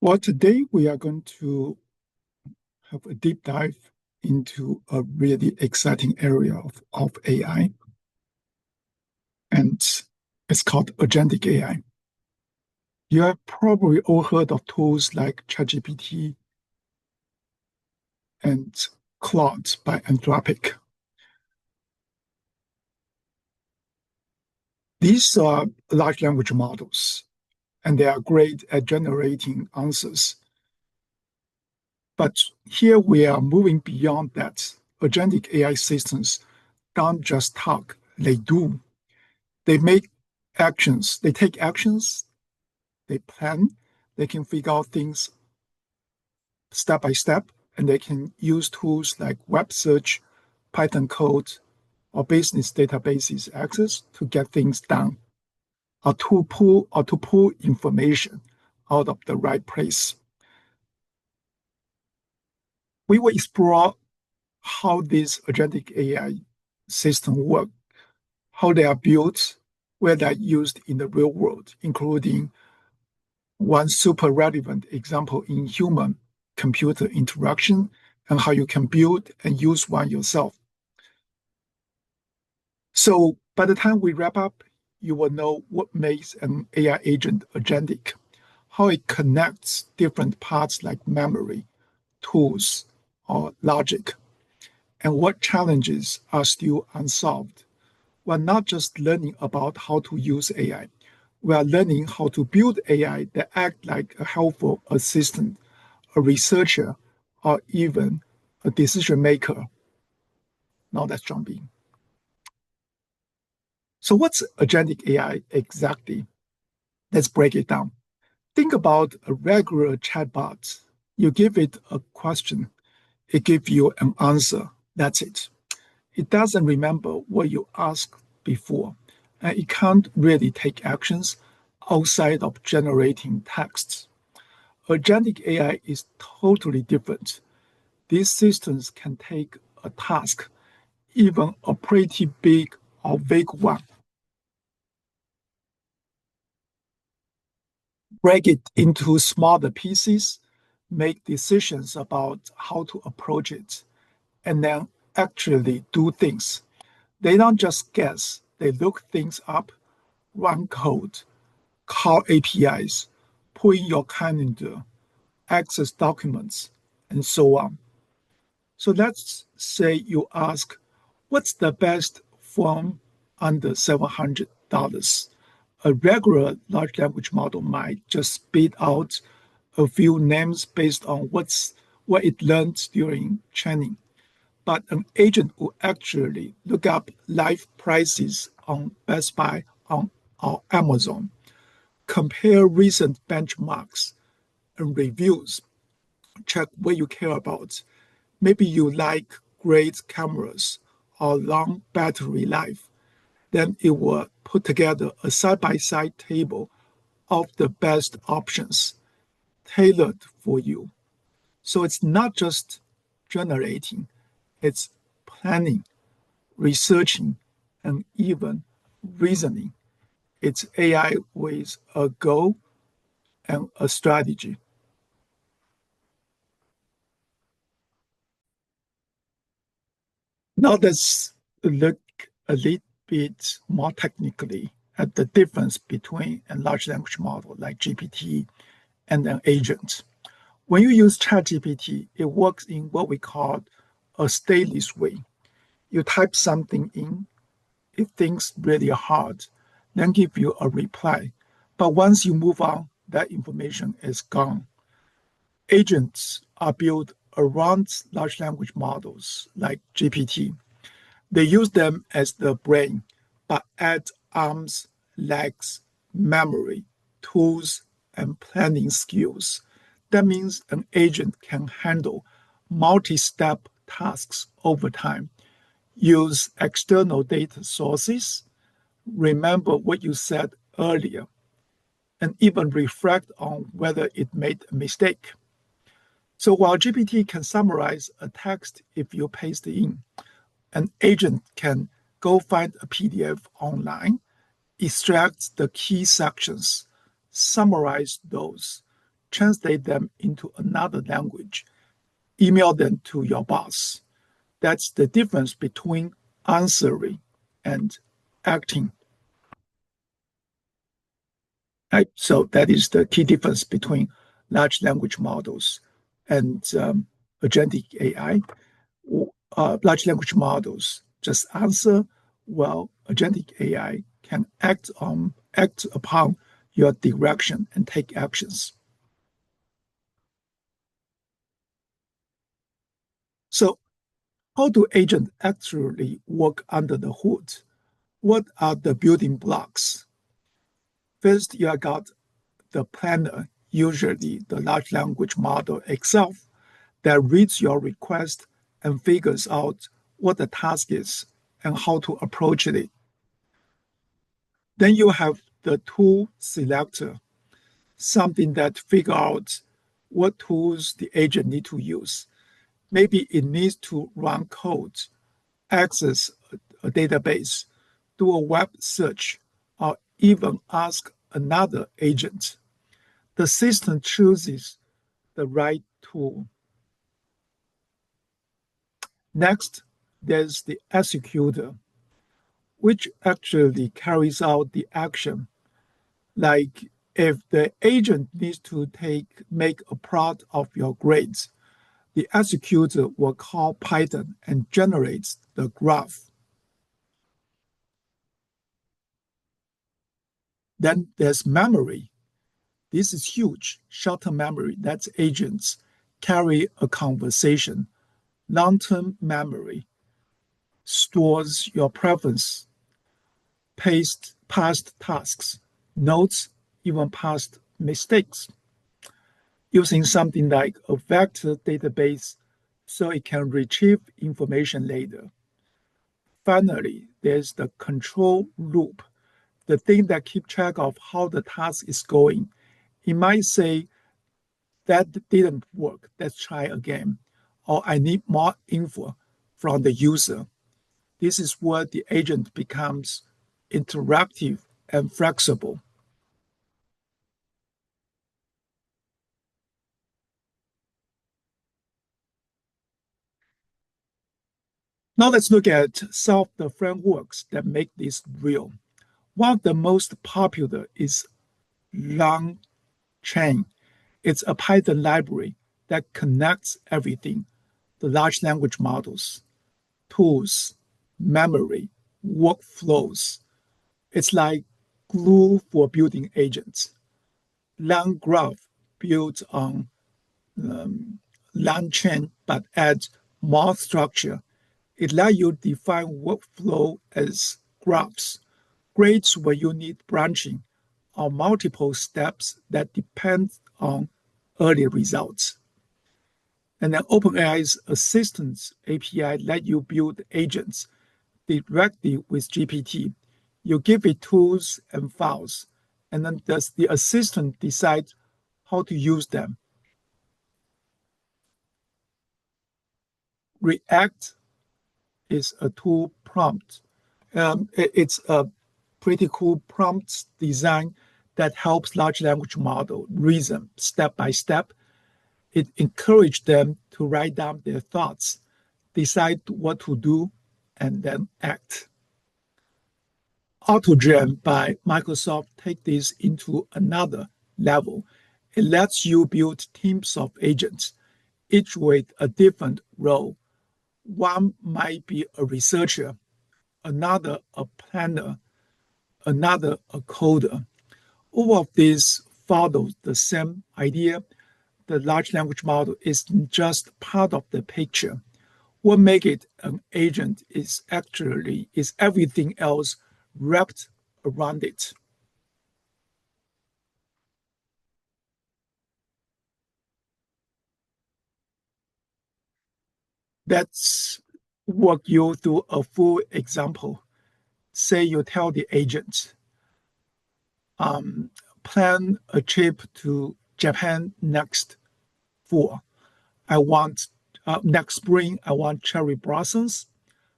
Well, today we are going to have a deep dive into a really exciting area of AI, and it's called agentic AI. You have probably all heard of tools like ChatGPT and Claude by Anthropic. These are large language models, and they are great at generating answers. But here we are moving beyond that. Agentic AI systems don't just talk, they do. They make actions, they take actions, they plan, they can figure out things step by step, and they can use tools like web search, Python code, or business databases access to get things done, or to pull information out of the right place. We will explore how these agentic AI systems work, how they are built, where they're used in the real world, including one super relevant example in human computer interaction and how you can build and use one yourself. So by the time we wrap up, you will know what makes an AI agent agentic, how it connects different parts like memory, tools, or logic, and what challenges are still unsolved. We're not just learning about how to use AI, we are learning how to build AI that act like a helpful assistant, a researcher, or even a decision maker. Now let's jump in. So what's agentic AI exactly? Let's break it down. Think about a regular chatbot. You give it a question, it gives you an answer. That's it. It doesn't remember what you asked before, and it can't really take actions outside of generating texts. Agentic AI is totally different. These systems can take a task, even a pretty big or vague one, break it into smaller pieces, make decisions about how to approach it, and then actually do things. They don't just guess, they look things up, run code, call APIs, pull in your calendar, access documents, and so on. So let's say you ask, what's the best phone under $700? A regular large language model might just spit out a few names based on what it learned during training. But an agent will actually look up live prices on Best Buy or Amazon, compare recent benchmarks and reviews, check what you care about. Maybe you like great cameras or long battery life. Then it will put together a side-by-side table of the best options tailored for you. So it's not just generating, it's planning, researching, and even reasoning. It's AI with a goal and a strategy. Now let's look a little bit more technically at the difference between a large language model like GPT and an agent. When you use ChatGPT, it works in what we call a stateless way. You type something in, it thinks really hard, then give you a reply. But once you move on, that information is gone. Agents are built around large language models like GPT. They use them as the brain, but add arms, legs, memory, tools, and planning skills. That means an agent can handle multi-step tasks over time, use external data sources, remember what you said earlier, and even reflect on whether it made a mistake. So while GPT can summarize a text if you paste it in, an agent can go find a PDF online, extract the key sections, summarize those, translate them into another language, email them to your boss. That's the difference between answering and acting. Right? So that is the key difference between large language models and agentic AI. Large language models just answer, while agentic AI can act upon your direction and take actions. So, how do agents actually work under the hood? What are the building blocks? First, you got the planner, usually the large language model itself, that reads your request and figures out what the task is and how to approach it. Then you have the tool selector, something that figure out what tools the agent need to use. Maybe it needs to run code, access a database, do a web search, or even ask another agent. The system chooses the right tool. Next, there's the executor, which actually carries out the action. Like if the agent needs to make a plot of your grades, the executor will call Python and generates the graph. Then there's memory. This is huge. Short-term memory lets agents carry a conversation. Long-term memory stores your preference, past tasks, notes, even past mistakes, using something like a vector database so it can retrieve information later. Finally, there's the control loop, the thing that keeps track of how the task is going. It might say, that didn't work, let's try again, or I need more info from the user. This is where the agent becomes interactive and flexible. Now let's look at some of the frameworks that make this real. One of the most popular is LangChain. It's a Python library that connects everything: the large language models, tools, memory, workflows. It's like glue for building agents. LangGraph builds on LangChain but adds more structure. It lets you define workflow as graphs, grades where you need branching, or multiple steps that depend on early results. And then OpenAI's Assistants API let you build agents directly with GPT. You give it tools and files, and then does the assistant decide how to use them. React is a tool prompt. It's a pretty cool prompt design that helps large language model reason step by step. It encourages them to write down their thoughts, decide what to do, and then act. AutoGen by Microsoft take this into another level. It lets you build teams of agents, each with a different role. One might be a researcher, another a planner, another a coder. All of these follow the same idea. The large language model is just part of the picture. What makes it an agent is everything else wrapped around it. Let's walk you through a full example. Say you tell the agent, plan a trip to Japan next fall. Next spring, I want cherry blossoms,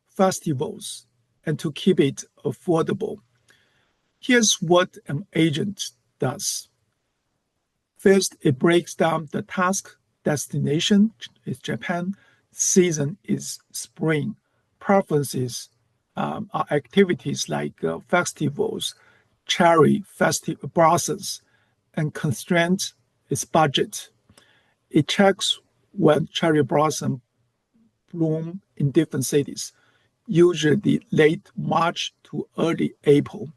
festivals, and to keep it affordable. Here's what an agent does. First, it breaks down the task. Destination is Japan, season is spring, preferences are activities like festivals, cherry blossoms, and constraint is budget. It checks when cherry blossom bloom in different cities, usually late March to early April.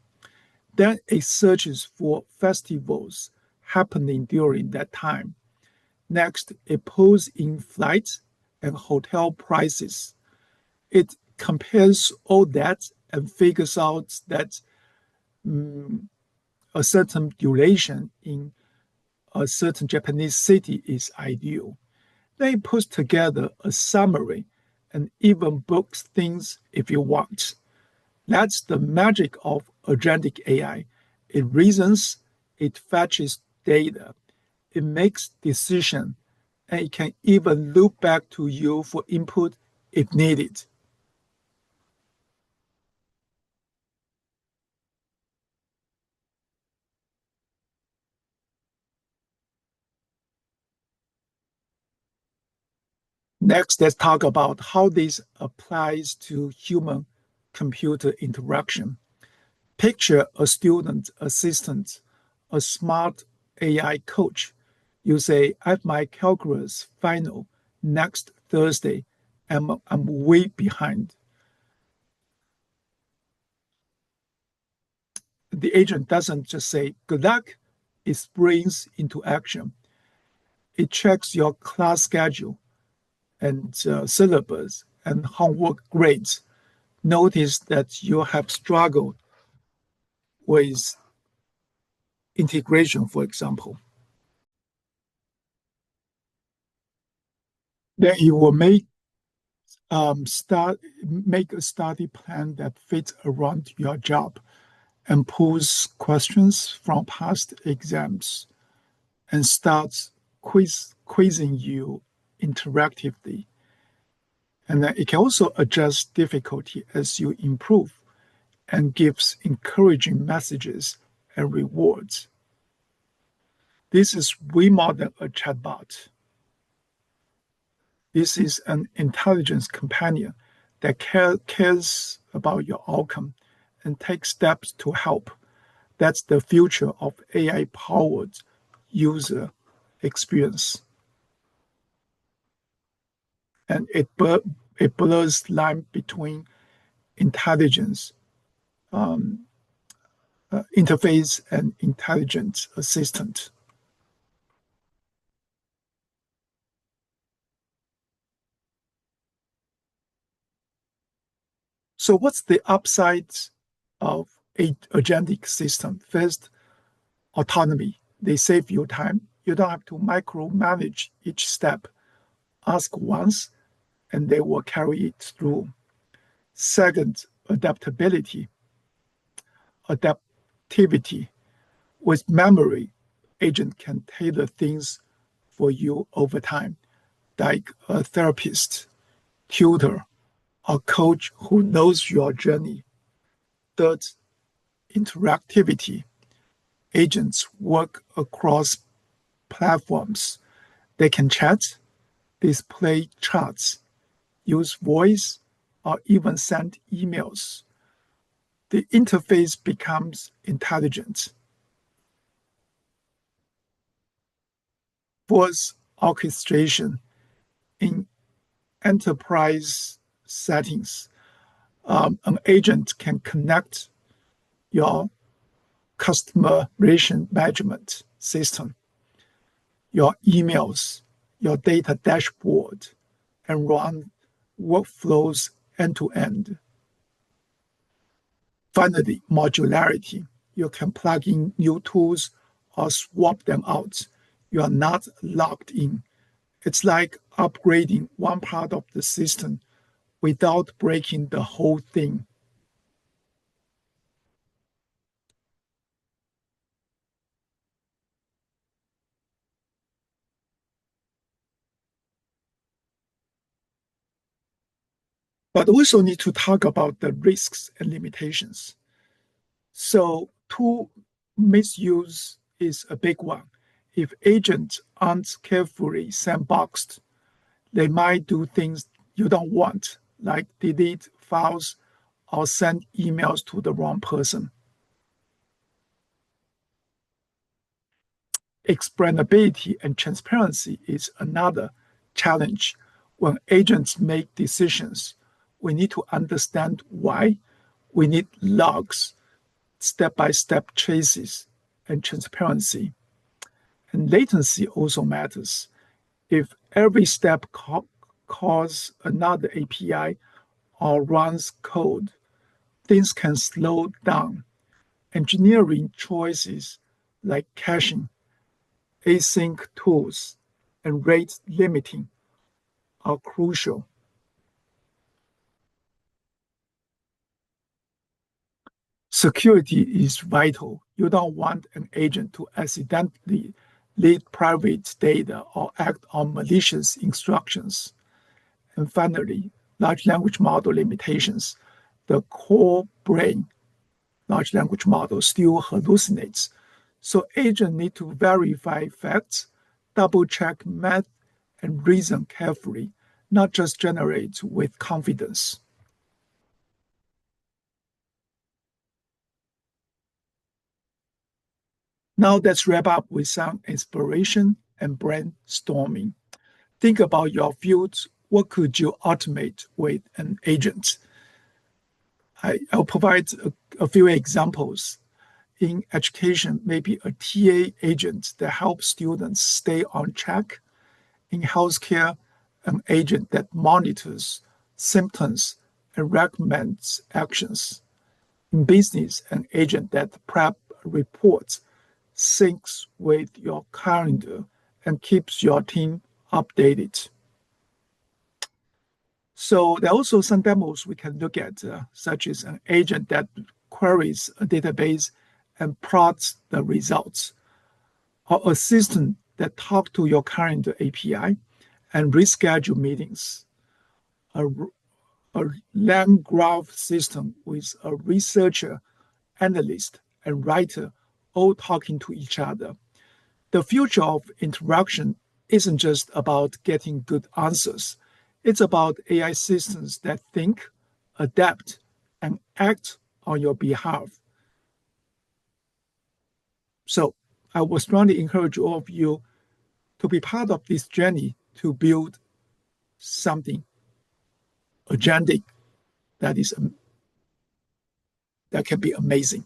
Then it searches for festivals happening during that time. Next, it pulls in flights and hotel prices. It compares all that and figures out that a certain duration in a certain Japanese city is ideal. Then it puts together a summary and even books things if you want. That's the magic of agentic AI. It reasons, it fetches data, it makes decisions, and it can even loop back to you for input if needed. Next, let's talk about how this applies to human computer interaction. Picture a student assistant, a smart AI coach. You say, I have my calculus final next Thursday. I'm way behind. The agent doesn't just say, good luck. It springs into action. It checks your class schedule and syllabus and homework grades. Notice that you have struggled with integration, for example. Then it will make a study plan that fits around your job and pulls questions from past exams and starts quizzing you interactively. And then it can also adjust difficulty as you improve and gives encouraging messages and rewards. This is way more than a chatbot. This is an intelligence companion that cares about your outcome and takes steps to help. That's the future of AI-powered user experience. And it blurs line between intelligence interface and intelligent assistant. So what's the upsides of a agentic system? First, autonomy. They save you time. You don't have to micromanage each step. Ask once, and they will carry it through. Second, adaptability. Adaptivity. With memory, agent can tailor things for you over time, like a therapist, tutor, or coach who knows your journey. Third, interactivity. Agents work across platforms. They can chat, display charts, use voice, or even send emails. The interface becomes intelligent. Voice orchestration in enterprise settings. An agent can connect your customer relation management system, your emails, your data dashboard, and run workflows end to end. Finally, modularity. You can plug in new tools or swap them out. You are not locked in. It's like upgrading one part of the system without breaking the whole thing. But also need to talk about the risks and limitations. So tool misuse is a big one. If agents aren't carefully sandboxed, they might do things you don't want, like delete files or send emails to the wrong person. Explainability and transparency is another challenge. When agents make decisions, we need to understand why. We need logs, step-by-step traces, and transparency. And latency also matters. If every step calls another API or runs code, things can slow down. Engineering choices like caching, async tools, and rate limiting are crucial. Security is vital. You don't want an agent to accidentally read private data or act on malicious instructions. And finally, large language model limitations. The core brain large language model still hallucinates. So agents need to verify facts, double-check math, and reason carefully, not just generate with confidence. Now let's wrap up with some inspiration and brainstorming. Think about your fields. What could you automate with an agent? I'll provide a few examples. In education, maybe a TA agent that helps students stay on track. In healthcare, an agent that monitors symptoms and recommends actions. In business, an agent that prep reports, syncs with your calendar, and keeps your team updated. So there are also some demos we can look at, such as an agent that queries a database and plots the results, or assistant that talk to your calendar API and reschedule meetings, a, a land graph system with a researcher, analyst, and writer all talking to each other. The future of interaction isn't just about getting good answers. It's about AI systems that think, adapt, and act on your behalf. So I would strongly encourage all of you to be part of this journey to build something agentic that is that can be amazing.